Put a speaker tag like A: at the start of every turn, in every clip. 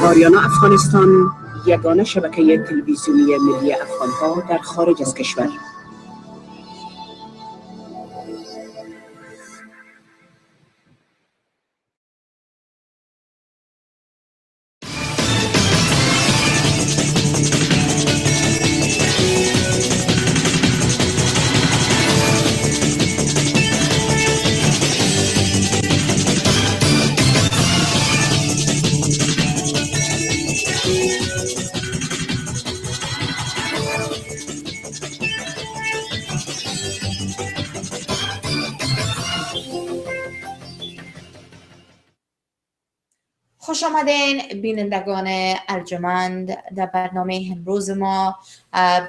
A: آریانا افغانستان یگانه شبکه تلویزیونی ملی افغان‌ها در خارج از کشور.
B: خوش آمدین بینندگان ارجمند در برنامه امروز ما،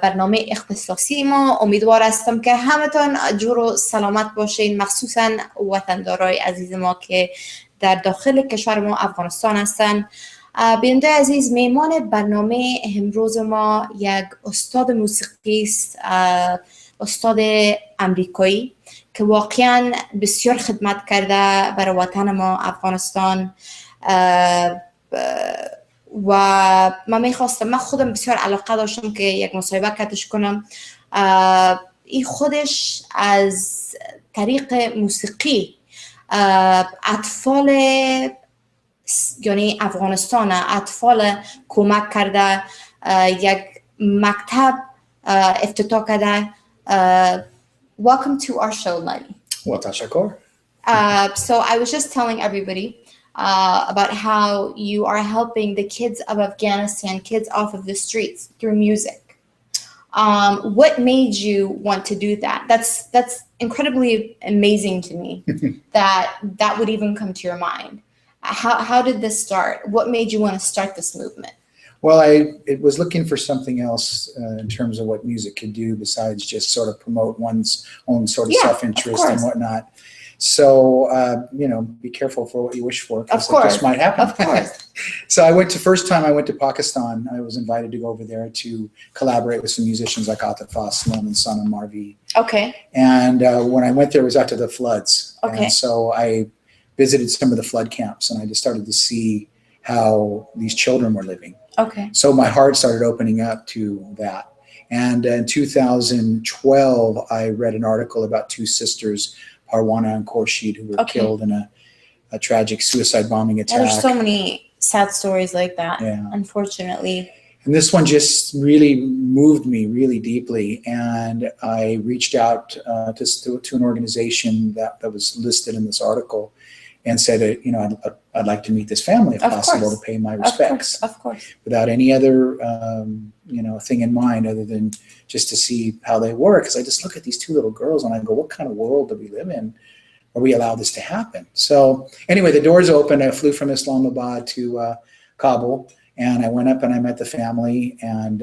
B: برنامه اختصاصی ما. امیدوار هستم که همتون جور و سلامت باشین، مخصوصا وطندارای عزیز ما که در داخل کشور ما افغانستان هستن. بیننده عزیز، میمان برنامه امروز ما یک استاد موسیقی است، استاد امریکایی که واقعا بسیار خدمت کرده برای وطن ما افغانستان. و من خودم بسیار علاقه داشتم که یک مصاحبه کتش کنم. این خودش از طریق موسیقی اطفال، یعنی افغانستان، اطفال کمک کرده، یک مکتب افتتاح کرده. Welcome to our show, Mani.
C: Well, tashakor.
B: So I was just telling everybody about how you are helping the kids of Afghanistan, kids off of the streets, through music. What made you want to do that? That's incredibly amazing to me that would even come to your mind. How did this start? What made you want to start this movement?
C: Well, I was looking for something else in terms of what music could do besides just sort of promote one's own sort of self-interest and whatnot. So, be careful for what you wish for, because this might happen.
B: Of course.
C: So first time I went to Pakistan, I was invited to go over there to collaborate with some musicians like Atif Aslam and Sanam Marvi.
B: Okay.
C: And when I went there, it was after the floods.
B: Okay.
C: And so I visited some of the flood camps, and I just started to see how these children were living.
B: Okay.
C: So my heart started opening up to that. And in 2012, I read an article about two sisters, Wana and Khurshid, who were killed in a tragic suicide bombing attack.
B: There's so many sad stories like that, unfortunately.
C: And this one just really moved me really deeply. And I reached out to an organization that was listed in this article and said, I'd like to meet this family if possible, to pay my respects.
B: Of course.
C: Without any other, thing in mind other than just to see how they were. Because I just look at these two little girls and I go, what kind of world do we live in where we allow this to happen? So anyway, the doors opened. I flew from Islamabad to Kabul, and I went up and I met the family, and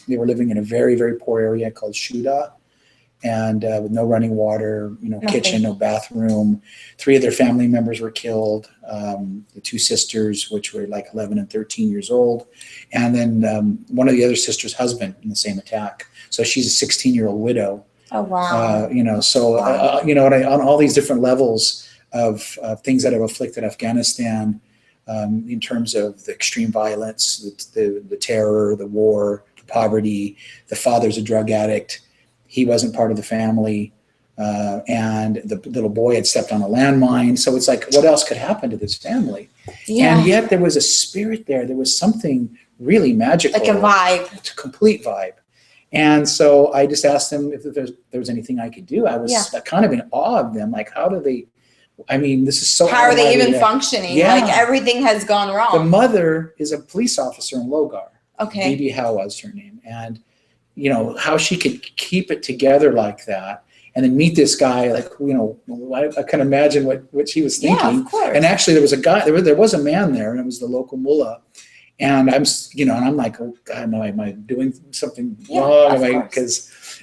C: they were living in a very, very poor area called Shuda, and with no running water, kitchen, no bathroom. 3 of their family members were killed. The 2 sisters, which were like 11 and 13 years old. And then one of the other sisters' husband in the same attack. So she's a 16-year-old widow.
B: Oh, wow.
C: On all these different levels of things that have afflicted Afghanistan, in terms of the extreme violence, the terror, the war, the poverty. The father's a drug addict. He wasn't part of the family, and the little boy had stepped on a landmine. So it's like, what else could happen to this family? Yeah. And yet there was a spirit there. There was something really magical.
B: Like a vibe.
C: It's a complete vibe. And so I just asked them if there was anything I could do. I was kind of in awe of them. Like, how do they, this is so.
B: How are they even functioning?
C: Yeah.
B: Like, everything has gone wrong.
C: The mother is a police officer in Logar.
B: Okay.
C: Bibi How was her name. And how she could keep it together like that and then meet this guy, like, you know, I can imagine what she was thinking.
B: Yeah, of course.
C: And actually there was a guy, there was a man there, and it was the local mullah. And I'm, you know, and I'm like, oh God, am I doing something wrong?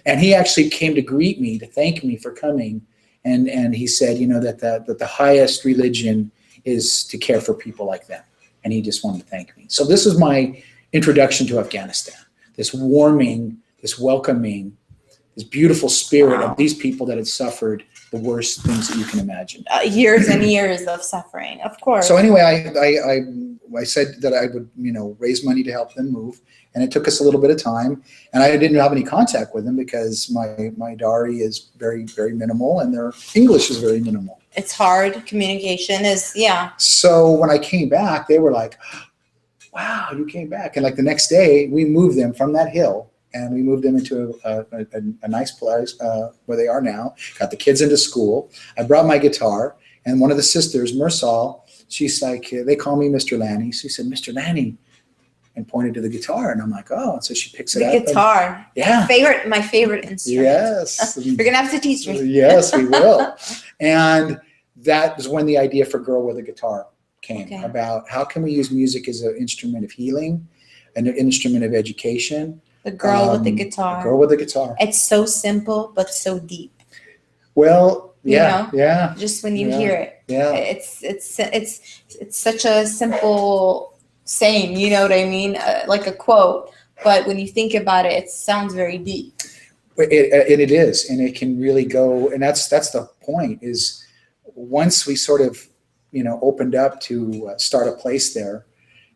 C: And he actually came to greet me, to thank me for coming. And he said, you know, that the highest religion is to care for people like them. And he just wanted to thank me. So this is my introduction to Afghanistan, this warming, this welcoming, this beautiful spirit of these people that had suffered the worst things that you can imagine.
B: Years and years of suffering, of course.
C: So anyway, I said that I would, you know, raise money to help them move, and it took us a little bit of time. And I didn't have any contact with them because my Dari is very, very minimal, and their English is very minimal.
B: It's hard. Communication is, yeah.
C: So when I came back, they were like, "Wow, you came back!" And like the next day, we moved them from that hill. And we moved them into a nice place where they are now. Got the kids into school. I brought my guitar, and one of the sisters, Mursal, she's like, they call me Mr. Lanny. She said, "Mr. Lanny," and pointed to the guitar. And I'm like, oh. And so she picks it up.
B: The guitar.
C: Yeah.
B: My favorite instrument.
C: Yes.
B: You're going to have to teach me.
C: Yes, we will. And that was when the idea for Girl with a Guitar came, about how can we use music as an instrument of healing, an instrument of education.
B: The girl with the guitar.
C: The girl with the guitar.
B: It's so simple, but so deep.
C: Well, yeah,
B: you know?
C: yeah.
B: Just when you hear it.
C: Yeah.
B: It's such a simple saying, you know what I mean? Like a quote. But when you think about it, it sounds very deep.
C: It is, and it can really go, and that's the point, is once we sort of, you know, opened up to start a place there.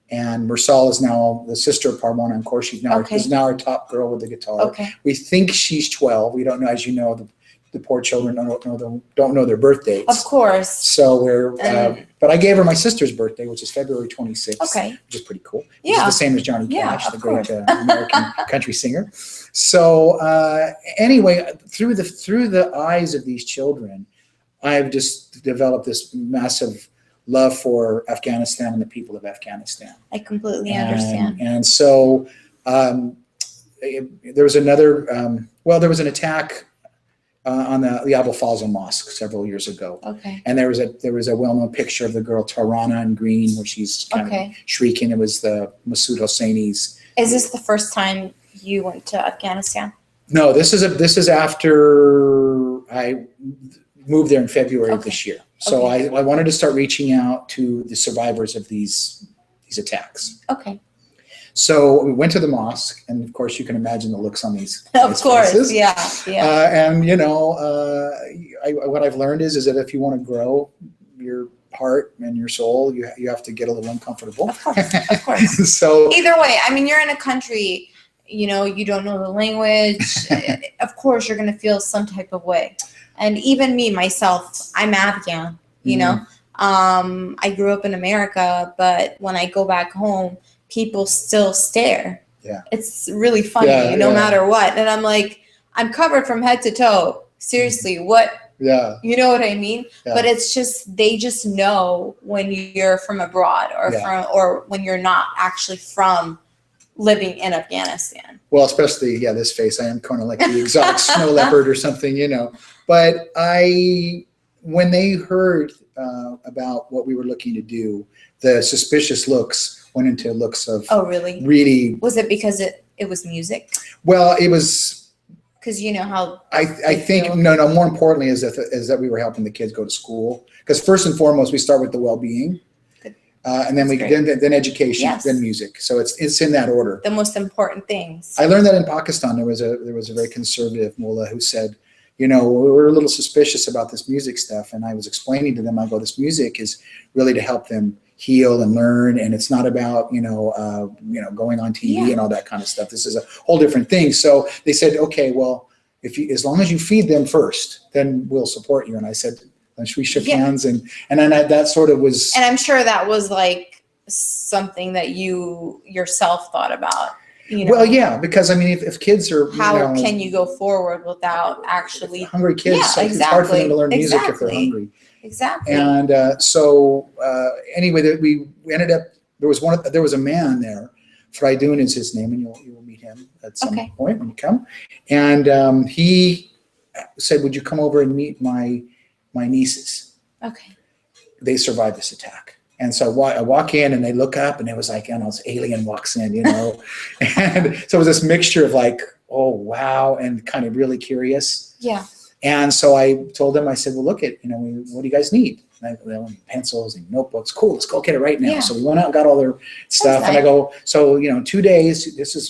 C: And Mursal is now the sister of Parmona, and of course she's now, is now our top girl with the guitar.
B: Okay.
C: We think she's 12. We don't know, as you know, the poor children don't know their birth dates.
B: Of course.
C: So we're, but I gave her my sister's birthday, which is February 26th.
B: Okay.
C: Which is pretty cool.
B: Yeah.
C: Which is the same as Johnny
B: Yeah,
C: Cash, the
B: of
C: great
B: course.
C: American country singer. So anyway, through the eyes of these children, I've just developed this massive love for Afghanistan and the people of Afghanistan.
B: I completely understand.
C: And so there was another, there was an attack on the Abu Fazl Mosque several years ago.
B: Okay.
C: And there was a well-known picture of the girl Tarana in green where she's kind of shrieking. It was the Masood Hosseini's.
B: Is this the first time you went to Afghanistan?
C: No, this is after I moved there in February of this year. So I wanted to start reaching out to the survivors of these attacks.
B: Okay.
C: So we went to the mosque, and of course you can imagine the looks on these
B: Of course,
C: faces.
B: yeah.
C: And you know, what I've learned is that if you want to grow your heart and your soul, you have to get a little uncomfortable.
B: Of course.
C: So
B: either way, I mean, you're in a country, you know, you don't know the language. Of course, you're going to feel some type of way. And even me, myself, I'm Afghan, you know. I grew up in America, but when I go back home, people still stare. Yeah. It's really funny, no matter what. And I'm like, I'm covered from head to toe. Seriously, what? Yeah. You know what I mean? Yeah. But it's just, they just know when you're from abroad or when you're not actually from living in Afghanistan.
C: Well, especially, this face, I am kind of like the exotic snow leopard or something, you know. But when they heard about what we were looking to do, the suspicious looks went into looks of.
B: Oh, really?
C: Really.
B: Was it because it was music?
C: Well, it was.
B: Because you know how.
C: I think, no, more importantly is that we were helping the kids go to school. Because first and foremost, we start with the well-being. And then then education, then music. So it's in that order.
B: The most important things.
C: I learned that in Pakistan there was a very conservative mullah who said, you know, we're a little suspicious about this music stuff. And I was explaining to them, I go, this music is really to help them heal and learn, and it's not about going on TV and all that kind of stuff. This is a whole different thing. So they said, okay, well, as long as you feed them first, then we'll support you. And I said. And we shook hands, and then that sort of was.
B: And I'm sure that was like something that you yourself thought about. You know?
C: Well, yeah, because I mean, if kids are,
B: how can you go forward without actually
C: hungry kids? It's hard for them to learn music if they're hungry.
B: Exactly.
C: And so anyway, we ended up. There was a man there. Fraydun is his name, and you will meet him at some point when you come. And he said, would you come over and meet my nieces?
B: Okay.
C: They survived this attack. And so I walk in and they look up and it was like, this alien walks in, and so it was this mixture of like, oh, wow, and kind of really curious.
B: Yeah.
C: And so I told them, I said, well, look what do you guys need? And they want pencils and notebooks. Cool, let's go get it right now. Yeah. So we went out and got all their stuff. Nice. And I go, so, 2 days,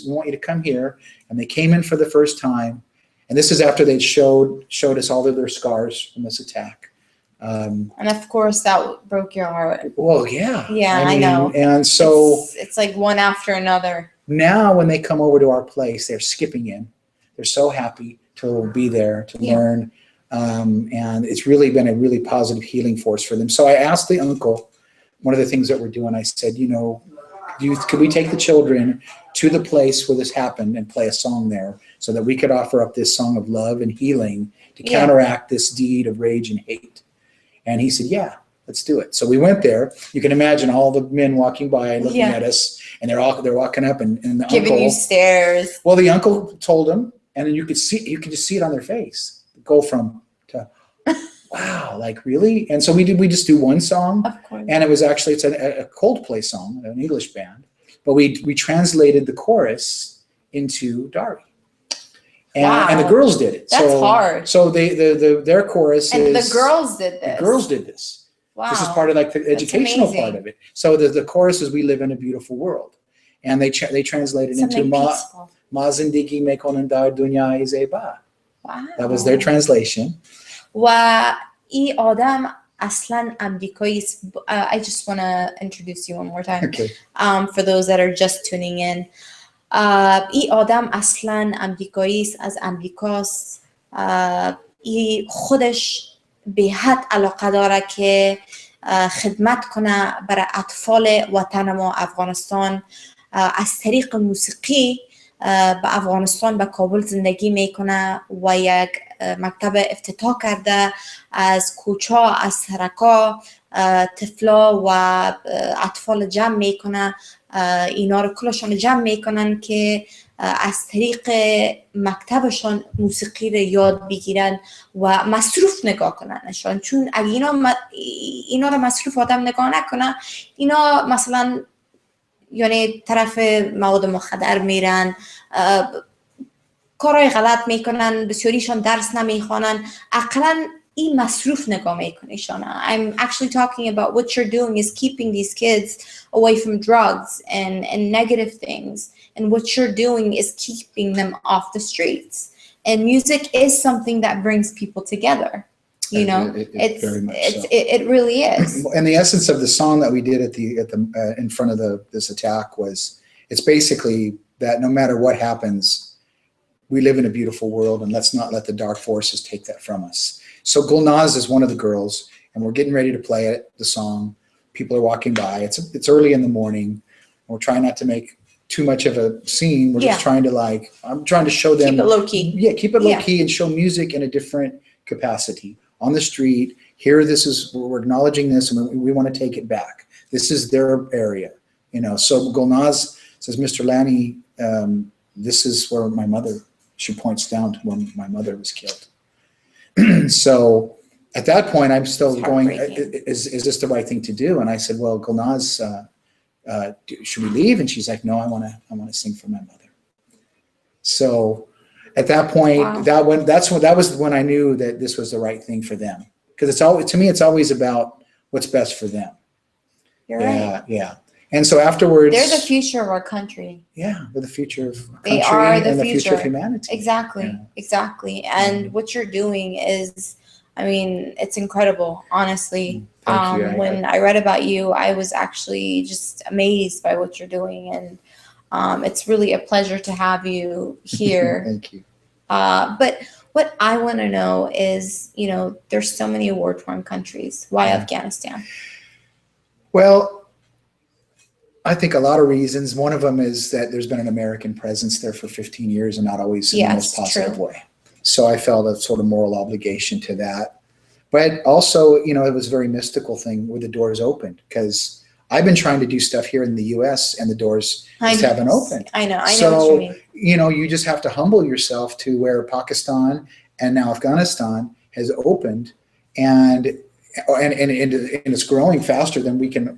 C: we want you to come here. And they came in for the first time. And this is after they showed us all of their scars from this attack.
B: And of course that broke your heart.
C: Well, yeah.
B: Yeah, I know.
C: And so
B: it's like one after another.
C: Now when they come over to our place, they're skipping in. They're so happy to be there, to learn. And it's really been a really positive healing force for them. So I asked the uncle, one of the things that we're doing, I said, could we take the children to the place where this happened and play a song there so that we could offer up this song of love and healing to counteract this deed of rage and hate? And he said, yeah, let's do it. So we went there. You can imagine all the men walking by looking at us, and they're walking up and the
B: giving
C: uncle,
B: you stares.
C: Well, the uncle told them, and then you could just see it on their face. Go from to wow, like really? And so we just do one song.
B: Of course.
C: And it was actually, it's a Coldplay song, an English band. But we translated the chorus into Dari. And the girls did it.
B: That's hard.
C: So their chorus
B: and
C: is.
B: The girls did this.
C: The girls did this.
B: Wow.
C: This is part of like the educational part of it. So the chorus is "We live in a beautiful world," and they translated into "Ma zindagi mein konandar dunya zeba."
B: Wow.
C: That was their translation.
B: و ای آدم اصلا امریکایی است. I just want to introduce you one more time.
C: Okay.
B: For those that are just tuning in. ای آدم اصلا امریکایی است، از امریکاست. ای خودش به حد علاقه داره که خدمت کنه برای اطفال وطن ما افغانستان. از طریق موسیقی به افغانستان به کابل زندگی میکنه و یک مکتب افتتاح کرده. از کوچا، از سرکا طفلا و اطفال جمع میکنه. اینا رو کلشان جمع میکنن که از طریق مکتبشان موسیقی رو یاد بگیرن و مصروف نگاه کننشان. چون اگه اینا رو مصروف آدم نگاه نکنه، اینا مثلا طرف مواد مخدر میرن، کارهای غلط میکنن، بسیاریشان درس نمیخوانن. اقلا این مصروف نگاه میکنه شانا. I'm actually talking about what you're doing is keeping these kids away from drugs and negative things. And what you're doing is keeping them off the streets. And music is something that brings people together. It's very much so. It really is.
C: And the essence of the song that we did in front of this attack was, it's basically that no matter what happens, we live in a beautiful world, and let's not let the dark forces take that from us. So Gulnaz is one of the girls, and we're getting ready to play the song. People are walking by. It's early in the morning. We're trying not to make too much of a scene. We're just trying to I'm trying to show them.
B: Keep it low key.
C: Yeah, keep it low key and show music in a different capacity. On the street, here, we're acknowledging this, and we want to take it back. This is their area, So Gulnaz says, Mr. Lani, this is where my mother, she points down to when my mother was killed. So at that point, I'm still going, is this the right thing to do? And I said, well, Gulnaz, should we leave? And she's like, no, I want to sing for my mother. So at that point, that was when I knew that this was the right thing for them. Because to me, it's always about what's best for them.
B: You're right.
C: Yeah. And so afterwards,
B: they're the future of our country.
C: Yeah, they're the future of our
B: they
C: country
B: are the
C: and
B: future.
C: The future of humanity.
B: Exactly. And what you're doing is, it's incredible, honestly.
C: Thank you.
B: When I read about you, I was actually just amazed by what you're doing, and it's really a pleasure to have you here.
C: Thank you.
B: But what I want to know is, there's so many war-torn countries. Why Afghanistan?
C: Well, I think a lot of reasons. One of them is that there's been an American presence there for 15 years and not always in the most positive way. So I felt a sort of moral obligation to that. But also, it was a very mystical thing where the doors opened, because I've been trying to do stuff here in the U.S. and the doors just haven't opened.
B: I know what you mean.
C: You just have to humble yourself to where Pakistan and now Afghanistan has opened, and it's growing faster than we can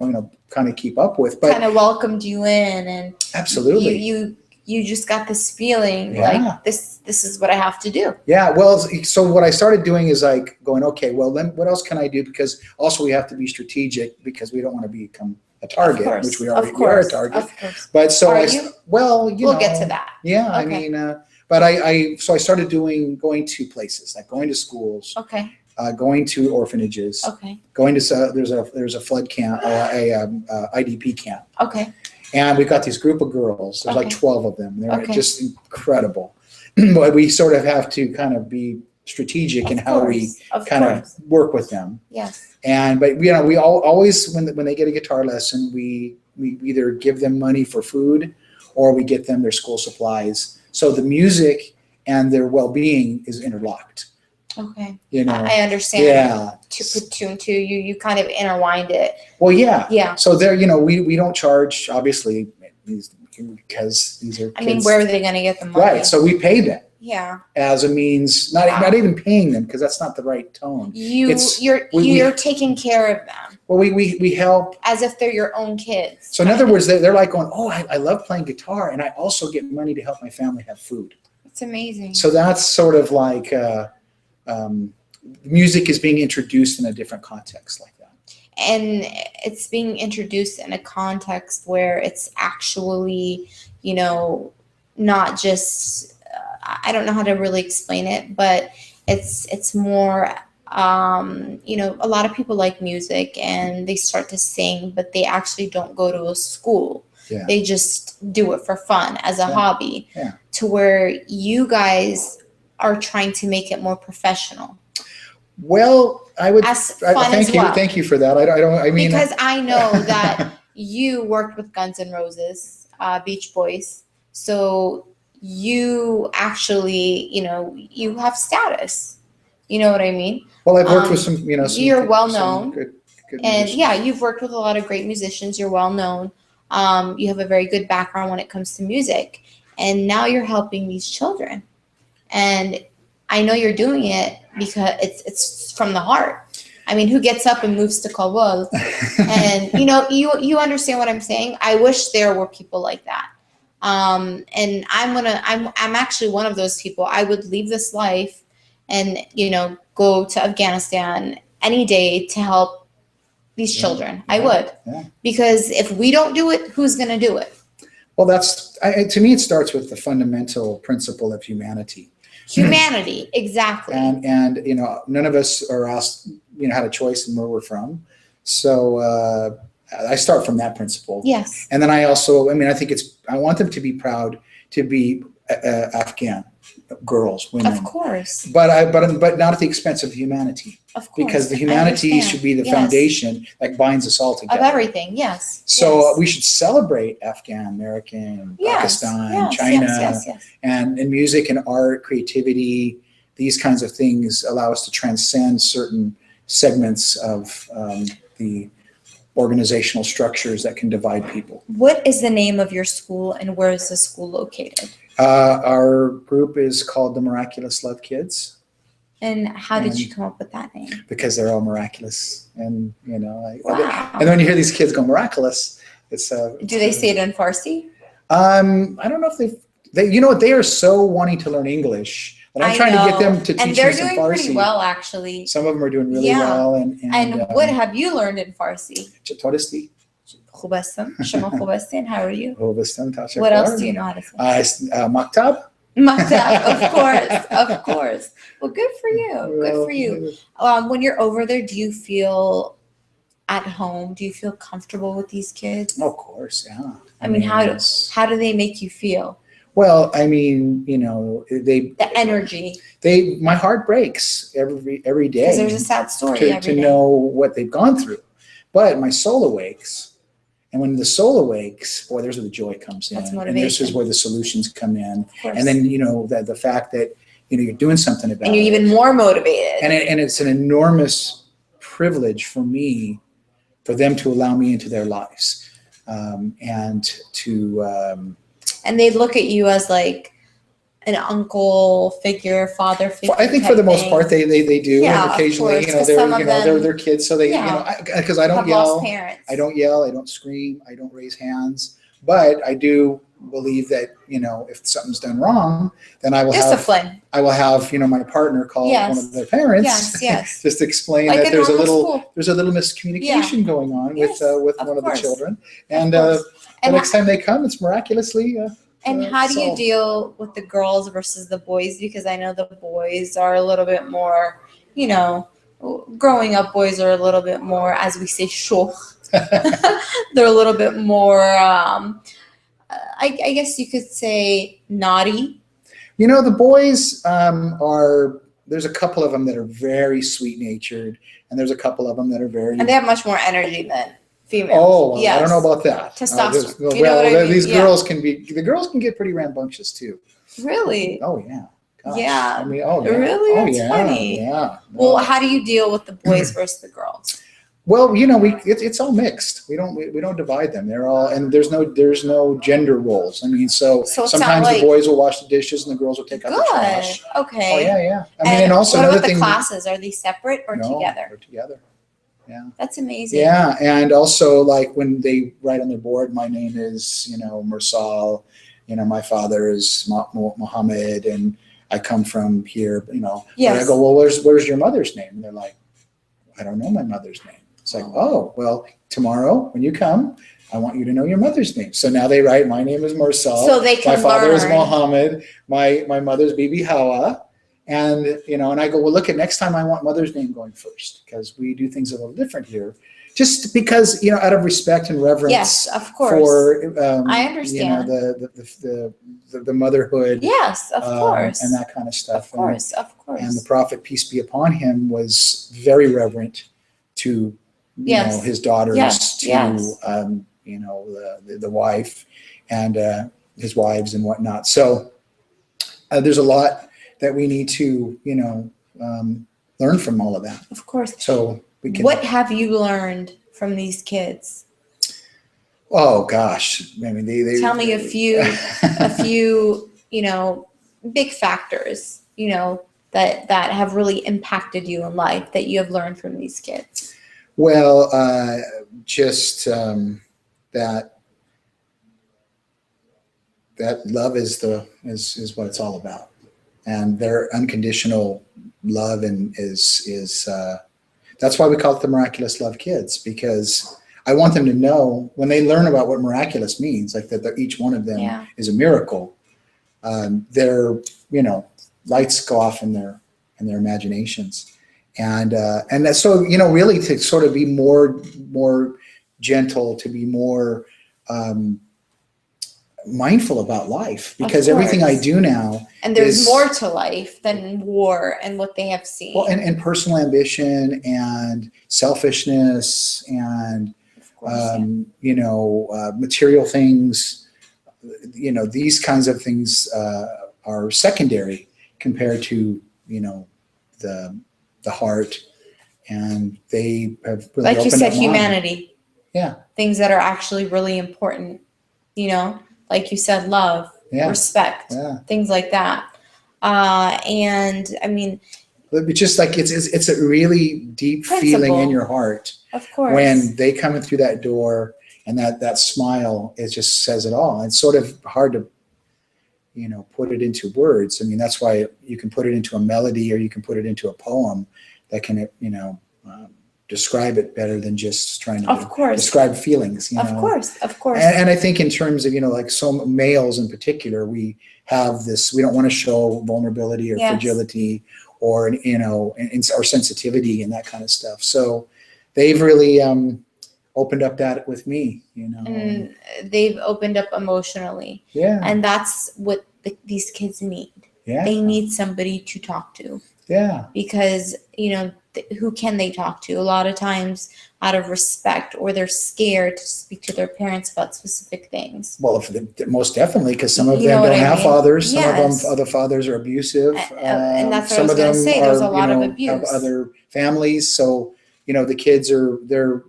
C: kind of keep up with. But
B: kind of welcomed you in, and
C: absolutely,
B: you just got this feeling like this is what I have to do.
C: Yeah. Well, so what I started doing is like going, okay, well then what else can I do? Because also we have to be strategic, because we don't want to become a target, which we are a target.
B: Of course.
C: But so
B: we'll get to that.
C: Yeah. Okay. I mean, but I started going to places, like going to schools.
B: Okay.
C: Going to orphanages.
B: Okay.
C: Going to there's a flood camp, IDP camp.
B: Okay.
C: And we've got this group of girls. There's like 12 of them. They're just incredible. But we sort of have to kind of be strategic in how we kind of work with them.
B: Yes.
C: But we always when they get a guitar lesson, we either give them money for food, or we get them their school supplies. So the music and their well-being is interlocked.
B: Okay.
C: I
B: understand. Yeah. To put two and two, you kind of intertwined it.
C: Well, yeah.
B: Yeah.
C: So there, we don't charge, obviously, because these are kids.
B: I mean, where are they going to get the money?
C: Right. So we pay them.
B: Yeah.
C: As a means, not even paying them, because that's not the right tone.
B: You're taking care of them.
C: Well, we help.
B: As if they're your own kids.
C: So in other words, they're like going, oh, I love playing guitar, and I also get money to help my family have food.
B: It's amazing.
C: So that's sort of like music is being introduced in a different context like that.
B: And it's being introduced in a context where it's actually, not just, I don't know how to really explain it, but it's more, a lot of people like music and they start to sing, but they actually don't go to a school.
C: Yeah.
B: They just do it for fun as a hobby.
C: Yeah.
B: To where you guys are trying to make it more professional.
C: Well, I would
B: thank
C: you for that. I mean,
B: because I know that you worked with Guns N' Roses, Beach Boys, so you actually, you have status. You know what I mean?
C: Well, I've worked with some,
B: you're well known,
C: good
B: and
C: musicians.
B: you've worked with a lot of great musicians. You're well known. You have a very good background when it comes to music, and now you're helping these children, and I know you're doing it because it's from the heart. I mean, who gets up and moves to Kabul? And you understand what I'm saying? I wish there were people like that. And I'm actually one of those people. I would leave this life and go to Afghanistan any day to help these children. I would. Yeah. Because if we don't do it, who's going to do it?
C: Well, to me, it starts with the fundamental principle of humanity.
B: Humanity, exactly.
C: And none of us are asked, had a choice in where we're from. So I start from that principle.
B: Yes.
C: And then I also, I think I want them to be proud to be Afghan girls, women.
B: Of course.
C: But not at the expense of humanity.
B: Of course.
C: Because the humanity should be the foundation that binds us all together.
B: Of everything, yes.
C: So we should celebrate Afghan, American, Pakistan, China, and music and art, creativity. These kinds of things allow us to transcend certain segments of the organizational structures that can divide people.
B: What is the name of your school, and where is the school located?
C: Our group is called the Miraculous Love Kids.
B: And how did you come up with that name?
C: Because they're all miraculous, and
B: wow.
C: And when you hear these kids go miraculous, it's
B: do they say it in Farsi?
C: I don't know if they are so wanting to learn English. And I'm trying to get them to teach me some Farsi.
B: And they're doing pretty well, actually.
C: Some of them are doing really well.
B: And what have you learned in Farsi?
C: Chatoristy.
B: خوب هستم. شما خوب هستین. How are you?
C: خوب هستم. تشکر.
B: What else do you know how to say?
C: Maktab.
B: Maktab, of course. Well, good for you. Good for you. When you're over there, do you feel at home? Do you feel comfortable with these kids?
C: Of course, yeah.
B: I mean, how do they make you feel?
C: Well, I mean, the
B: energy.
C: My heart breaks every day.
B: Because there's a sad story
C: to know what they've gone through. But my soul awakes. And when the soul awakes, boy, there's where the joy comes in.
B: That's motivation.
C: And this is where the solutions come in. And then, that the fact that, you're doing something about it.
B: And you're even more motivated.
C: And it's an enormous privilege for me, for them to allow me into their lives. And to...
B: and they look at you as like an uncle figure, father figure.
C: I think for the most part they do,
B: Yeah,
C: and occasionally,
B: of course, 'cause
C: they're,
B: some of them,
C: they're kids, so they,
B: yeah,
C: because I don't
B: have
C: yell,
B: lost parents.
C: I don't yell, I don't scream, I don't raise hands, but I do believe that, if something's done wrong, then I will
B: Discipline.
C: have, my partner call one of their parents,
B: Yes.
C: just to explain
B: Like
C: that
B: a
C: there's a
B: normal
C: little miscommunication going on
B: Yes,
C: with
B: of
C: one of the
B: course.
C: children,
B: Of
C: and
B: course.
C: the
B: And
C: next time they come, it's miraculously.
B: And how do you
C: solved.
B: deal with the girls versus the boys? Because I know the boys are a little bit more, growing up, boys are a little bit more, as we say, shoch. They're a little bit more, I guess you could say, naughty.
C: The boys there's a couple of them that are very sweet-natured, and there's a couple of them that are very...
B: And they have much more energy than females.
C: Oh, well,
B: yes.
C: I don't know about that.
B: Testosterone.
C: These girls can get pretty rambunctious too.
B: Really?
C: Oh, yeah. Gosh.
B: Yeah.
C: I mean, oh, yeah.
B: Really?
C: Oh,
B: That's
C: yeah.
B: funny.
C: Yeah. No.
B: Well, how do you deal with the boys versus the girls?
C: Well, it's all mixed. We don't divide them. They're all, and there's no gender roles. I mean, so sometimes the boys will wash the dishes and the girls will take out the trash.
B: Okay.
C: Oh, yeah. I mean, and also
B: what
C: another
B: about
C: thing.
B: The classes? Are they separate or together?
C: They're together. Yeah.
B: That's amazing.
C: Yeah, and also like when they write on their board, my name is Mursal. My father is Muhammad, and I come from here.
B: Yes.
C: And I go, well, where's your mother's name? And they're like, I don't know my mother's name. It's like, oh, well, tomorrow when you come, I want you to know your mother's name. So now they write, my name is Mursal.
B: So they can
C: My father is
B: learn.
C: Muhammad. My mother's Bibi Hawa. And, and I go, well, look, at next time I want mother's name going first, because we do things a little different here. Just because, out of respect and reverence.
B: Yes, of course.
C: For,
B: I understand.
C: The motherhood.
B: Yes, of course.
C: And that kind of stuff.
B: Of course.
C: And the Prophet, peace be upon him, was very reverent to, his daughters, the wife and his wives and whatnot. So there's a lot that we need to, learn from all of that.
B: Of course.
C: So we can.
B: What have you learned from these kids?
C: Oh gosh, I mean, they
B: tell me a few, big factors, that have really impacted you in life that you have learned from these kids.
C: Well, just that love is what it's all about. And their unconditional love is that's why we call it the Miraculous Love Kids, because I want them to know when they learn about what miraculous means, like that each one of them is a miracle. Their lights go off in their imaginations, and that's so really to sort of be more gentle, to be more mindful about life, because everything I do now,
B: and there's more to life than war and what they have seen.
C: Well, and personal ambition and selfishness and material things. These kinds of things are secondary compared to the heart, and they have really,
B: like you said, humanity.
C: Mind. Yeah,
B: things that are actually really important. Like you said, love, respect, things like that. And I mean,
C: just like it's a really deep feeling in your heart.
B: Of course.
C: When they come in through that door, and that smile, it just says it all. It's sort of hard to, put it into words. I mean, that's why you can put it into a melody, or you can put it into a poem that can, describe it better than just trying to describe feelings.
B: Of course.
C: And I think in terms of, like some males in particular, we have this, we don't want to show vulnerability or fragility or, or sensitivity and that kind of stuff. So they've really opened up that with me,
B: And they've opened up emotionally.
C: Yeah.
B: And that's what these kids need.
C: Yeah.
B: They need somebody to talk to.
C: Yeah.
B: Because, who can they talk to? A lot of times out of respect, or they're scared to speak to their parents about specific things.
C: Well, most definitely, because some of them don't have fathers. Some of them, other fathers are abusive.
B: And that's what I was going to say. There's a lot of abuse.
C: Have other families. So, the kids they're.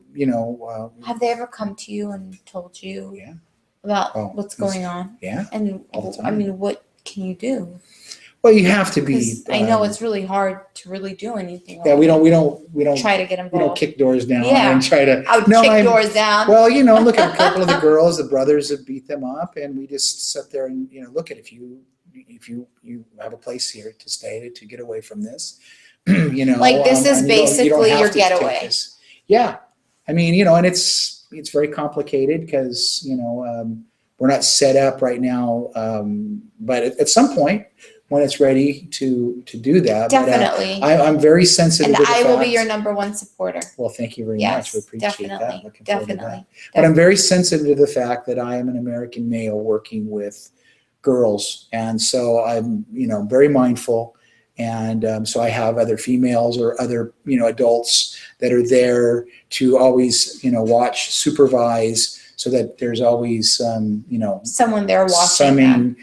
B: Have they ever come to you and told you
C: Yeah.
B: about what's going on?
C: Yeah.
B: And
C: all the time.
B: I mean, what can you do?
C: Well, you have to be.
B: 'Cause I know it's really hard to really do anything.
C: Yeah,
B: like
C: we don't
B: try to get
C: we don't
B: involved.
C: kick doors down
B: Yeah.
C: and try to.
B: I would
C: No,
B: kick doors down.
C: Well, look at a couple of the girls. The brothers have beat them up, and we just sit there and look at if you have a place here to stay to get away from this.
B: Like this is
C: and
B: basically your
C: have to take
B: getaway.
C: this. Yeah, I mean, and it's very complicated because we're not set up right now. But at some point, when it's ready to do that,
B: Definitely.
C: But, I'm very sensitive.
B: And
C: to the
B: I will be
C: fact-
B: your number one supporter.
C: Well, thank you very
B: Yes,
C: much. We appreciate
B: definitely,
C: that. Looking forward to that.
B: definitely.
C: But I'm very sensitive to the fact that I am an American male working with girls, and so I'm very mindful. And so I have other females or other adults that are there to always watch, supervise, so that there's always
B: Someone there watching
C: something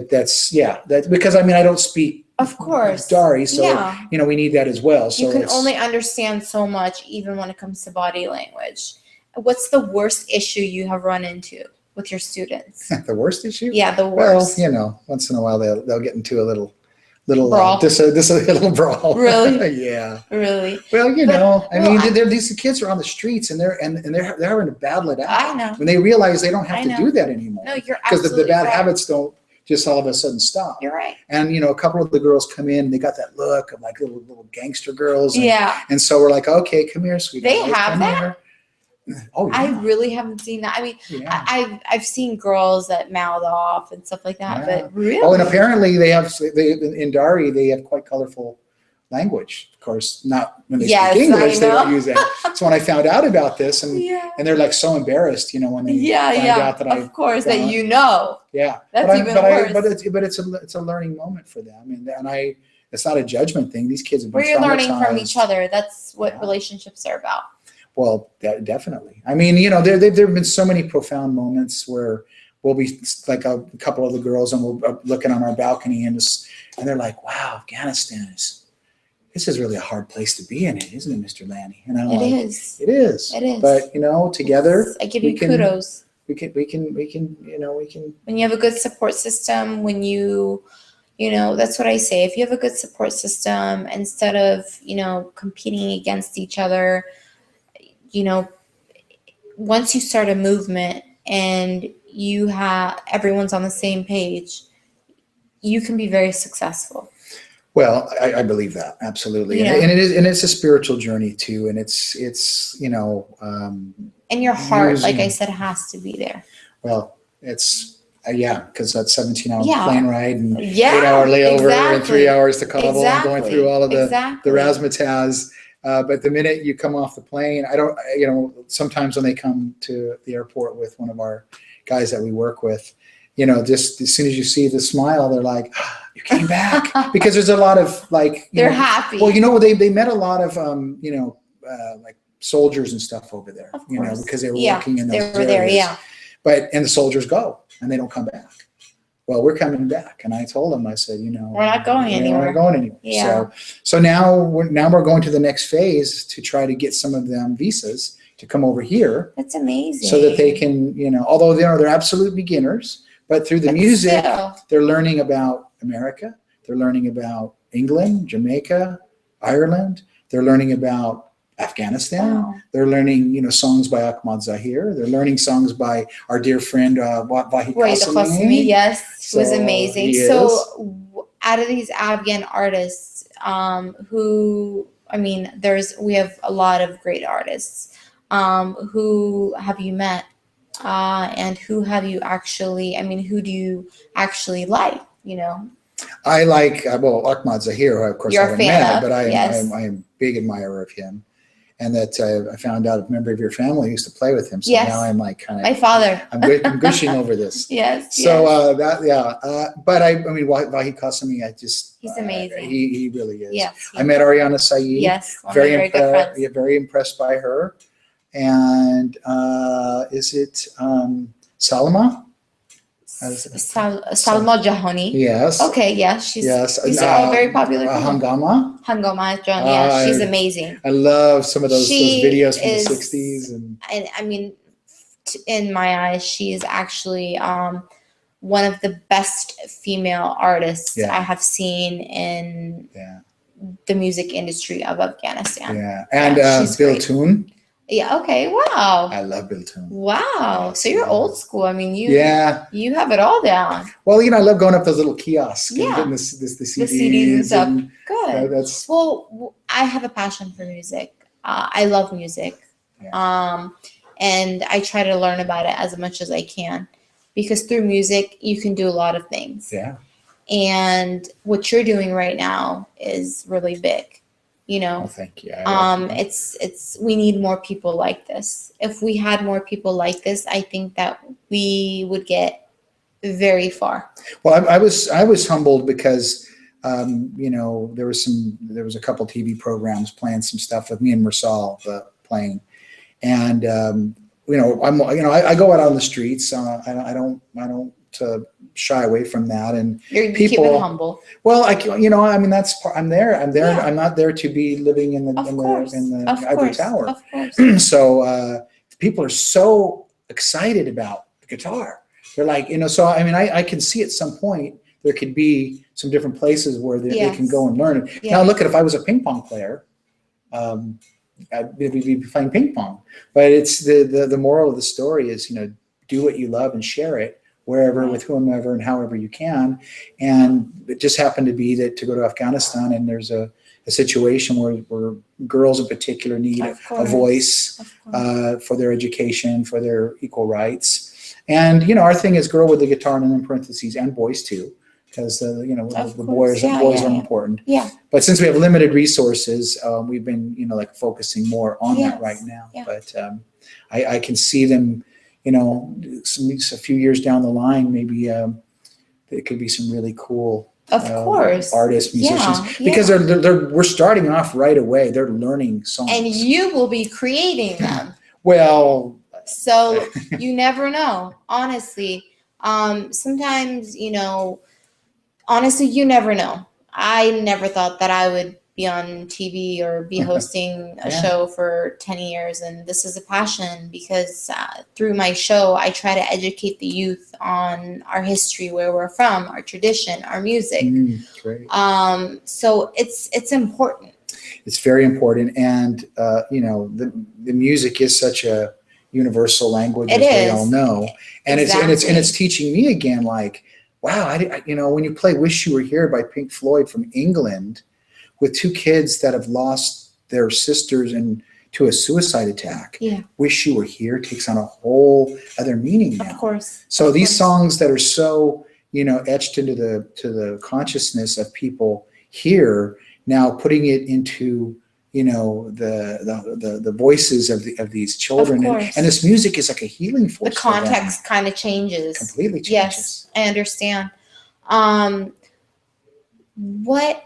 C: that's because I don't speak
B: Of course.
C: Dari, so
B: Yeah.
C: we need that as well. So
B: You can
C: it's-
B: only understand so much, even when it comes to body language. What's the worst issue you have run into with your students?
C: the worst issue.
B: Yeah, the
C: Well,
B: worst.
C: once in a while they'll get into a little
B: Brawl.
C: just a little brawl.
B: Really?
C: Yeah.
B: Really?
C: Well,
B: Well,
C: these kids are on the streets and they're having to battle it out.
B: I know.
C: When they realize they don't have
B: I
C: to
B: know.
C: do that anymore.
B: No, you're
C: Because
B: absolutely
C: the bad
B: right.
C: habits don't just all of a sudden stop.
B: You're right.
C: And a couple of the girls come in, they got that look of like little gangster girls. And,
B: Yeah.
C: And so we're like, okay, come here, sweetheart.
B: They have
C: Come
B: that?
C: here. Oh, yeah.
B: I really haven't seen that. I mean,
C: Yeah.
B: I've seen girls that mouth off and stuff like that,
C: Yeah.
B: but really?
C: Oh, and apparently in Dari they have quite colorful language. Of course, not when they
B: Yes,
C: speak English,
B: I
C: they don't
B: know.
C: use that. So when I found out about this, and
B: Yeah.
C: they're like so embarrassed, when they find out that
B: Of course, that
C: done it.
B: you know.
C: Yeah,
B: That's
C: but
B: even
C: but
B: worse.
C: but it's a learning moment for them, and it's not a judgment thing. These kids have been
B: Where you're learning from
C: traumatized.
B: each other. That's what
C: Yeah.
B: relationships are about.
C: Well, definitely. I mean, there have been so many profound moments where we'll be like a couple of the girls and we'll be looking on our balcony and they're like, wow, Afghanistan this is really a hard place to be in, isn't it, Mr. Lanny? And I'm
B: It
C: like,
B: is.
C: it is.
B: It is.
C: But together
B: I give
C: we
B: you
C: can-
B: kudos.
C: we can
B: When you have a good support system, when that's what I say. If you have a good support system, instead of, competing against each other, once you start a movement and everyone's on the same page, you can be very successful.
C: Well, I believe that absolutely,
B: Yeah.
C: and it's a spiritual journey too, and it's
B: And your heart, like I
C: Using-
B: said, has to be there.
C: well, it's because that 17-hour
B: Yeah.
C: plane ride and
B: Yeah,
C: 8-hour layover and
B: exactly.
C: 3 hours to Kabul and going
B: Exactly.
C: through all of the
B: Exactly.
C: razzmatazz. But the minute you come off the plane, sometimes when they come to the airport with one of our guys that we work with, just as soon as you see the smile, they're like, "Ah, you came back," because there's a lot of like,
B: They're happy.
C: well, they met a lot of, like soldiers and stuff over there,
B: Of course.
C: because they were
B: Yeah,
C: working in
B: they
C: those
B: were there.
C: areas.
B: Yeah.
C: And the soldiers go and they don't come back. Well, we're coming back. And I told them, I said,
B: We're not going
C: we're
B: anywhere.
C: not going anywhere.
B: Yeah.
C: So now we're going to the next phase to try to get some of them visas to come over here
B: That's amazing.
C: so that they can, although they're absolute beginners, but through the
B: But
C: music,
B: still.
C: they're learning about America. They're learning about England, Jamaica, Ireland. They're learning about Afghanistan.
B: Wow.
C: They're learning, songs by Ahmad Zahir. They're learning songs by our dear friend Vahi
B: Wait, the
C: Qasemi.
B: Qasemi, yes, was
C: So,
B: amazing.
C: he
B: So,
C: is.
B: out of these Afghan artists, we have a lot of great artists. Who have you met? And who have you who do you actually like?
C: I like, Ahmad Zahir, who of course
B: You're
C: I
B: a
C: haven't
B: fan
C: met,
B: of,
C: but I
B: yes.
C: am a big admirer of him. And that I found out a member of your family used to play with him. So
B: Yes.
C: now I'm like kind
B: My
C: of,
B: father.
C: I'm gushing over this.
B: Yes.
C: So
B: yes.
C: but Vahi Qasemi,
B: He's amazing.
C: He really is.
B: Yes.
C: I met Ariana Saeed.
B: Yes. One of my very good friends.
C: Very impressed by her. And is it Salma?
B: Salma Jahani.
C: Yes.
B: Okay, yeah, she's
C: Yes.
B: these are all very popular people.
C: Hangama.
B: Hangama John, yeah, she's amazing.
C: I love some of those
B: She
C: videos from
B: is-
C: the 60s. And
B: And in my eyes, she is actually one of the best female artists
C: Yeah.
B: I have seen in
C: Yeah.
B: the music industry of Afghanistan.
C: Yeah. And
B: she's
C: Bill
B: great.
C: Toon.
B: Yeah. Okay. Wow.
C: I love Bill Toon.
B: Wow.
C: Yes,
B: So you're
C: yeah.
B: old school. I mean,
C: Yeah.
B: you have it all down.
C: Well, I love going up those little kiosks and
B: Yeah.
C: getting the CDs,
B: The CDs and stuff. Good.
C: that's
B: Well, I have a passion for music. I love music.
C: yeah.
B: And I try to learn about it as much as I can, because through music you can do a lot of things.
C: Yeah.
B: And what you're doing right now is really big. You know,
C: Oh, thank you. I
B: it's we need more people like this. If we had more people like this, I think that we would get very far.
C: Well, I was humbled because there was a couple TV programs playing some stuff with me and Mersal playing, and I go out on the streets. I don't shy away from that, and
B: You
C: people
B: keep it humble.
C: Well, that's part. I'm there.
B: Yeah.
C: I'm not there to be living in the ivory tower.
B: Of course.
C: So people are so excited about the guitar. They're like, so I can see at some point there could be some different places where they can go and learn it.
B: Yes.
C: Now look at, if I was a ping pong player, I'd be playing ping pong. But it's the moral of the story is, do what you love and share it wherever, with whomever and however you can. And it just happened to be that to go to Afghanistan, and there's a situation where girls in particular need a voice for their education, for their equal rights. And, our thing is girl with the guitar, and then in parentheses, and boys too, because, the boys are important.
B: Yeah.
C: But since we have limited resources, we've been, focusing more on that right now.
B: Yeah.
C: But I can see them, a few years down the line, maybe it could be some really cool artists, musicians, because we're starting off right away. They're learning songs.
B: And you will be creating them.
C: Well,
B: so you never know, honestly. Sometimes, honestly, you never know. I never thought that I would be on TV or be hosting a show for 10 years. And this is a passion, because through my show, I try to educate the youth on our history, where we're from, our tradition, our music.
C: Great.
B: So it's important.
C: It's very important. And, the music is such a universal language, as we all know. And it's teaching me again, like, wow, when you play "Wish You Were Here" by Pink Floyd from England, with two kids that have lost their sisters to a suicide attack.
B: Yeah.
C: "Wish You Were Here" takes on a whole other meaning now.
B: Of course.
C: So these songs that are so, etched into the consciousness of people here, now putting it into, the voices of these children, and this music is like a healing force.
B: The context kind of changes.
C: Completely changes.
B: Yes, I understand. What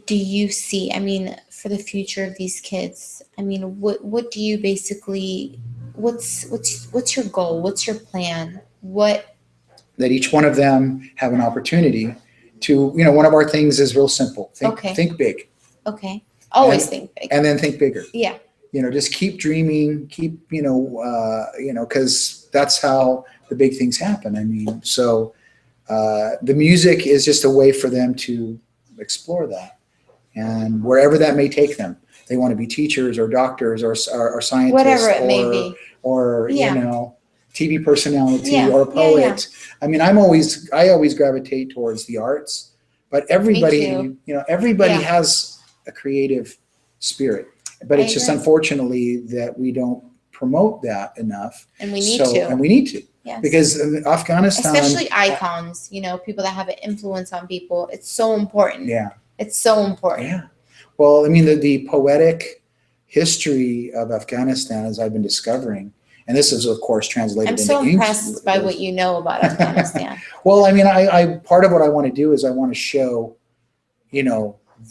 B: do you see? I mean, for the future of these kids, I mean, what do you basically? What's your goal? What's your plan?
C: That each one of them have an opportunity to, one of our things is real simple. Think big.
B: Okay. Always think big.
C: And then think bigger.
B: Yeah.
C: Just keep dreaming, because that's how the big things happen. I mean, so the music is just a way for them to explore that, and wherever that may take them. They want to be teachers or doctors or scientists,
B: whatever it may be,
C: or TV personality or a poet. Yeah. I mean, I always gravitate towards the arts, but everybody, has a creative spirit, but it's just unfortunately that we don't promote that enough.
B: And we need to. Yes.
C: Because Afghanistan,
B: especially icons, people that have an influence on people, it's so important.
C: Yeah.
B: It's so important.
C: Yeah. Well, I mean, the poetic history of Afghanistan, as I've been discovering, and this is, of course, translated into English.
B: I'm so impressed by what you know about Afghanistan.
C: Well, I mean, I part of what I want to do is I want to show,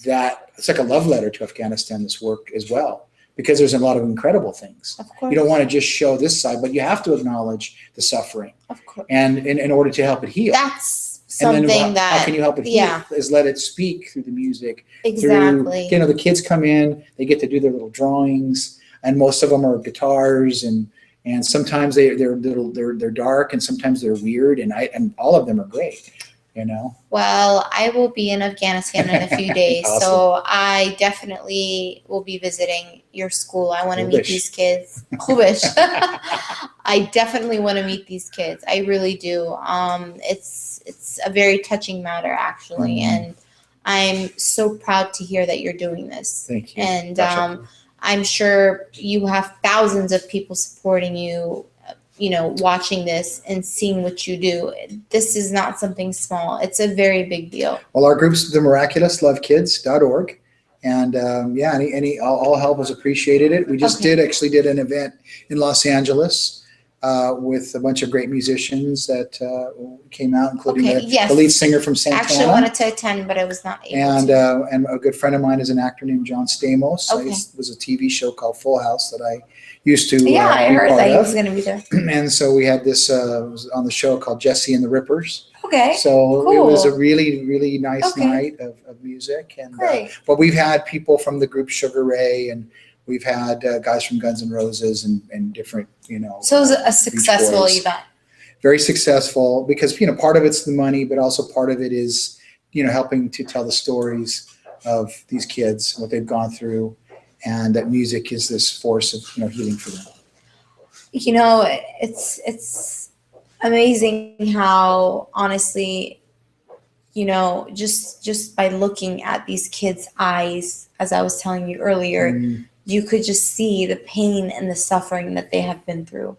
C: that it's like a love letter to Afghanistan, this work as well, because there's a lot of incredible things.
B: Of course.
C: You don't want to just show this side, but you have to acknowledge the suffering.
B: Of course.
C: And in order to help it heal.
B: That's something
C: how can you help it heal? Is let it speak through the music.
B: Exactly.
C: The kids come in, they get to do their little drawings, and most of them are guitars and And sometimes they're dark, and sometimes they're weird, and all of them are great.
B: Well, I will be in Afghanistan in a few days,
C: Awesome.
B: so I definitely will be visiting your school. I want to meet these kids. Khubish. I definitely want to meet these kids. I really do. It's a very touching matter, actually, and I'm so proud to hear that you're doing this.
C: Thank you.
B: And I'm sure you have thousands of people supporting you, watching this and seeing what you do. This is not something small. It's a very big deal.
C: Well, our group's the miraculouslovekids.org. And all help is appreciated. We just did an event in Los Angeles with a bunch of great musicians that came out, including the lead singer from Santana.
B: Actually, I wanted to attend, but I was not able to.
C: And a good friend of mine is an actor named John Stamos.
B: Okay.
C: It was a TV show called Full House that I used to
B: I
C: be
B: heard
C: part
B: that he
C: of.
B: was going to be there.
C: And so we had this was on the show called Jesse and the Rippers.
B: Okay.
C: So
B: cool.
C: It was a really, really nice night of music. And but we've had people from the group Sugar Ray, and we've had guys from Guns N' Roses and different,
B: So it was a successful event.
C: Very successful because, part of it's the money, but also part of it is, helping to tell the stories of these kids, what they've gone through, and that music is this force of, healing for them.
B: It's amazing how, honestly, just by looking at these kids' eyes, as I was telling you earlier, you could just see the pain and the suffering that they have been through.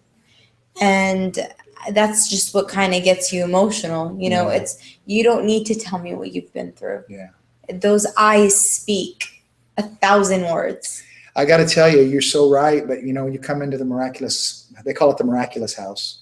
B: And that's just what kind of gets you emotional. You don't need to tell me what you've been through.
C: Yeah.
B: Those eyes speak 1,000 words.
C: I got to tell you, you're so right. But, when you come into the miraculous, they call it the miraculous house.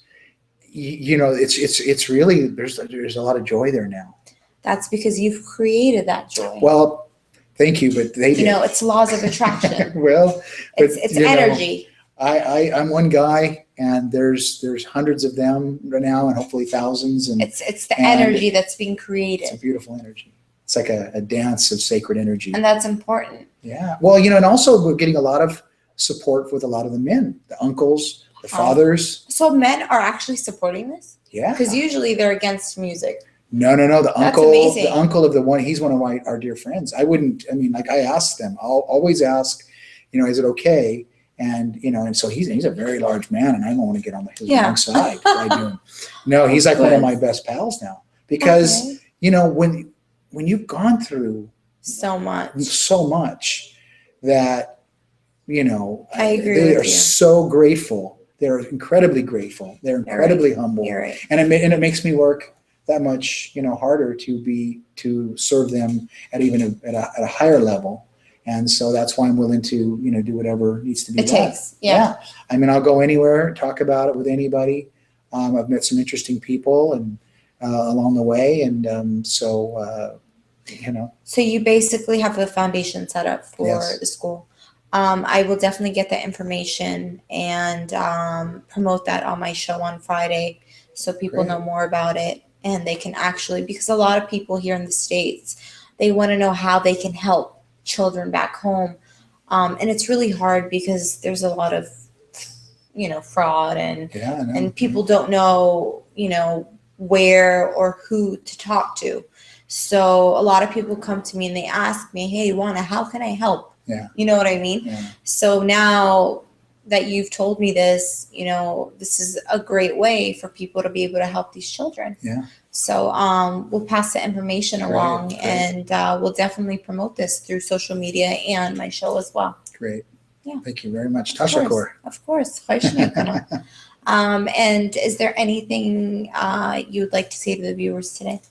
C: It's really, there's a lot of joy there now.
B: That's because you've created that joy.
C: Well, thank you, but they did.
B: It's laws of attraction.
C: Well, but,
B: it's energy.
C: I'm one guy, and there's hundreds of them right now, and hopefully thousands. And
B: it's the energy that's being created.
C: It's a beautiful energy. It's like a dance of sacred energy.
B: And that's important.
C: Yeah. Well, and also we're getting a lot of support with a lot of the men, the uncles, the fathers.
B: So men are actually supporting this?
C: Yeah.
B: Because usually they're against music.
C: No. The uncle,
B: amazing.
C: The uncle of he's one of our dear friends. I asked them, I'll always ask, is it okay? And, and so he's a very large man, and I don't want to get on his wrong side. No, he's like one of my best pals now because, when you've gone through so much that,
B: I agree
C: they
B: with
C: are
B: you.
C: so grateful. They're incredibly grateful. They're incredibly humble.
B: You're right.
C: And it makes me work that much, harder to serve them at a higher level. And so that's why I'm willing to, do whatever needs to be done.
B: It takes, yeah.
C: I'll go anywhere, talk about it with anybody. I've met some interesting people and along the way. And so you
B: basically have the foundation set up for
C: Yes.
B: the school. I will definitely get that information and promote that on my show on Friday so people
C: Great.
B: know more about it. And they can actually, because a lot of people here in the States, they want to know how they can help children back home. And it's really hard because there's a lot of, fraud and people don't know, where or who to talk to. So a lot of people come to me and they ask me, hey, Wana, how can I help?
C: Yeah.
B: You know what I mean?
C: Yeah.
B: So now that you've told me this, this is a great way for people to be able to help these children.
C: Yeah.
B: So we'll pass the information along and we'll definitely promote this through social media and my show as well.
C: Great.
B: Yeah.
C: Thank you very much. Tashakor.
B: Of course. And is there anything you'd like to say to the viewers today?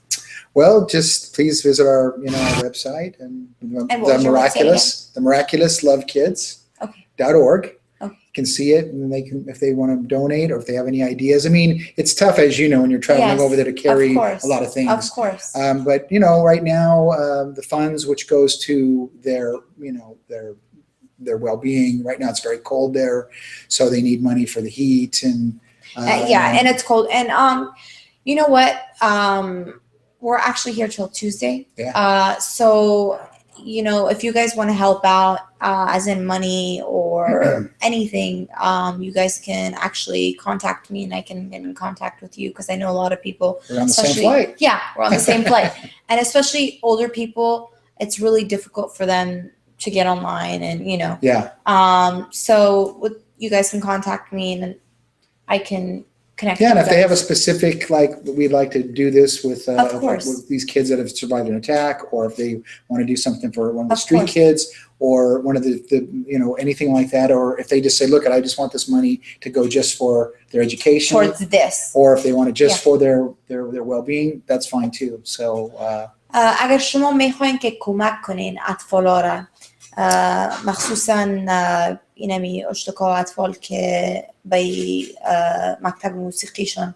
C: Well, just please visit our, our website and
B: what was your website
C: the miraculouslovekids.org.
B: Okay.
C: You can see it, and they can, if they want to donate or if they have any ideas. I mean, it's tough, as you know, when you're traveling over there to carry a lot of things.
B: Of course.
C: But right now, the funds which goes to their well-being. Right now, it's very cold there, so they need money for the heat and.
B: And it's cold. And you know what? We're actually here till Tuesday.
C: Yeah.
B: So if you guys want to help out, as in money or anything, you guys can actually contact me and I can get in contact with you, because I know a lot of people.
C: We're on the same flight.
B: Yeah, we're on the same flight. And especially older people, it's really difficult for them to get online and,
C: Yeah.
B: So you guys can contact me and I can connect.
C: Yeah, and if they have a specific, like, we'd like to do this with,
B: Of course.
C: with these kids that have survived an attack, or if they want to do something for one of the
B: Of
C: street
B: course.
C: kids, or one of the anything like that, or if they just say, look, I just want this money to go just for their education,
B: towards this.
C: or if they want it just for their well-being, that's fine too. So
B: اگر شما میخواین که کمک کنین اطفالا را، مخصوصا اینمی اشتکا اطفال که به مکتب موسیقیشون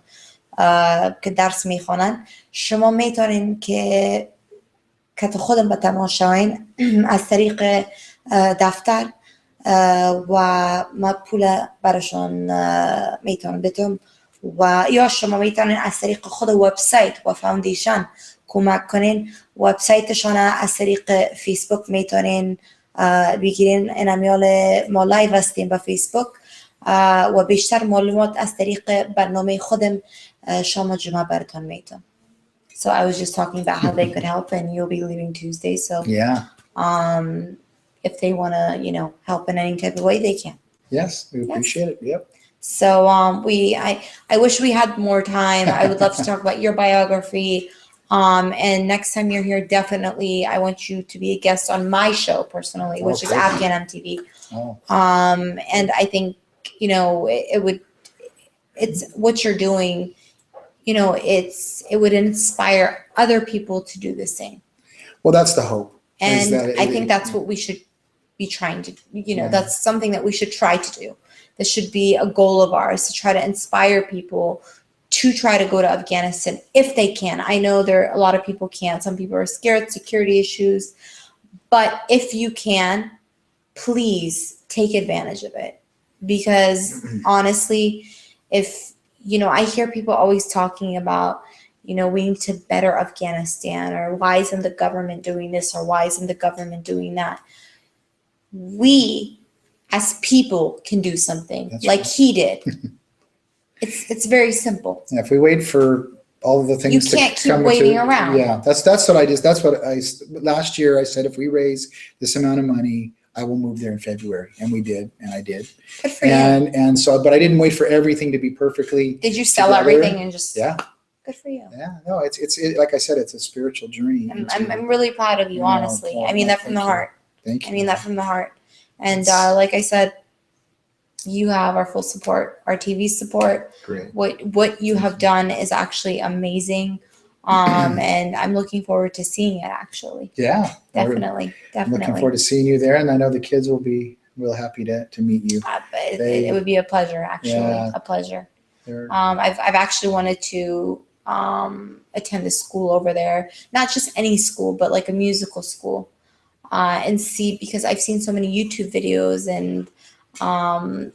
B: که درس میخوانن، شما میتونین که خودم به تماشاین از طریق دفتر و ما پول براشون میتونم بدم، و یا شما میتونین از طریق خود وبسایت و فاوندیشن کمک کنین. وبسایتشون از طریق فیسبوک میتونین بگیرین. انمیال ما لایو هستیم به فیسبوک و بیشتر معلومات از طریق برنامه خودم شما جمع براتون میتونم. So I was just talking about how they could help, and you'll be leaving Tuesday. So
C: yeah,
B: if they want to, help in any type of way, they can.
C: Yes, we appreciate it. Yep.
B: So I wish we had more time. I would love to talk about your biography. And next time you're here, definitely I want you to be a guest on my show personally, which is Afghan MTV.
C: Oh.
B: And I think, it's what you're doing, it would inspire other people to do the same.
C: Well, that's the hope.
B: And I think that's what we should be trying to, that's something that we should try to do. This should be a goal of ours, to try to inspire people to try to go to Afghanistan if they can. I know a lot of people can't. Some people are scared, security issues. But if you can, please take advantage of it. Because honestly, if, I hear people always talking about, we need to better Afghanistan, or why isn't the government doing this, or why isn't the government doing that? We, as people, can do something. That's like right. He did. It's very simple.
C: Yeah, if we wait for all of the things,
B: you can't keep waiting around.
C: Yeah, that's what I did. That's what last year I said, if we raise this amount of money, I will move there in February, and we did, and I did.
B: Good for you.
C: And so, but I didn't wait for everything to be perfectly.
B: Did you sell everything and just?
C: Yeah.
B: Good for you.
C: Yeah, no, it's like I said, it's a spiritual journey.
B: I'm really proud of you, honestly. I mean that from the heart.
C: Thank you.
B: I mean that from the heart. And like I said, you have our full support, our TV support.
C: Great.
B: What you have done is actually amazing. And I'm looking forward to seeing it, actually.
C: Yeah.
B: Definitely.
C: I'm looking forward to seeing you there, and I know the kids will be real happy to meet you.
B: It would be a pleasure, actually. Yeah. A pleasure. I've actually wanted to attend the school over there, not just any school, but like a musical school, and see, because I've seen so many YouTube videos, and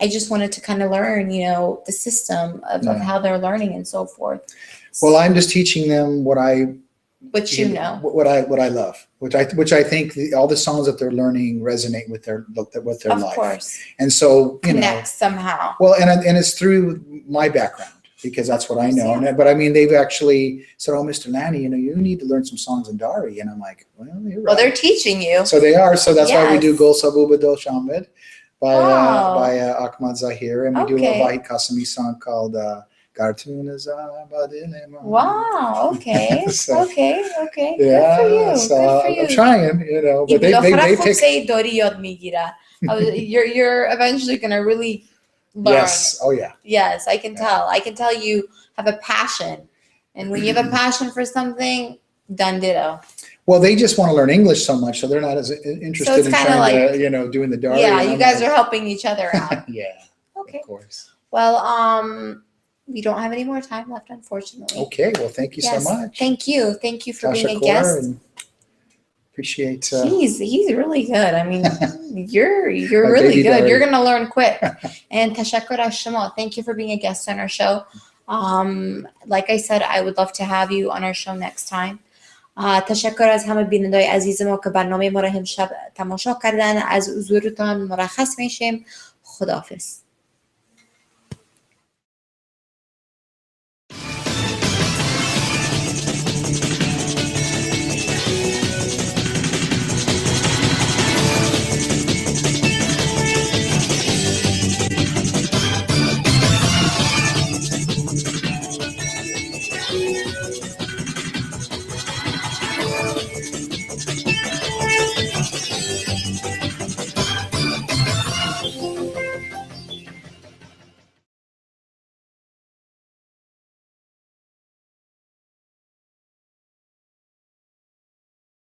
B: I just wanted to kind of learn, the system of how they're learning and so forth.
C: Well, I'm just teaching them what I love, which I think all the songs that they're learning resonate with their life.
B: Of course.
C: And so,
B: connect somehow.
C: Well, and it's through my background, because that's what I know. Yeah. But I mean, they've actually said, "Oh, Mr. Lanny, you need to learn some songs in Dari." And I'm like, "Well, you're right."
B: Well, they're teaching you.
C: So they are. So that's why we do Gol Sabuba Dil Shamid by Ahmad Zahir, and we do a Vahid Qasemi song called Gartun Azabadilema.
B: Wow. Okay.
C: So,
B: okay.
C: Yeah.
B: Good for you.
C: So
B: Good for you.
C: I'm trying, but they pick.
B: You're eventually gonna really learn.
C: Yes. Oh yeah.
B: Yes, I can tell. I can tell you have a passion, and when you have a passion for something, done ditto.
C: Well, they just want to learn English so much, so they're not as interested in trying to, doing the Dari.
B: Yeah, you guys are helping each other out.
C: Yeah.
B: Okay.
C: Of course.
B: Well, we don't have any more time left, unfortunately.
C: Okay. Well, thank you so much.
B: Thank you. Thank you for being a guest.
C: Appreciate.
B: He's really good. I mean, you're really good. Dari. You're gonna learn quick. And tashakkur ashma. Thank you for being a guest on our show. Like I said, I would love to have you on our show next time. تشکر از همه بینندای عزیز ما که برنامه ما را امشب تماشا کردن. از حضورتان مرخص میشیم. خداحافظ.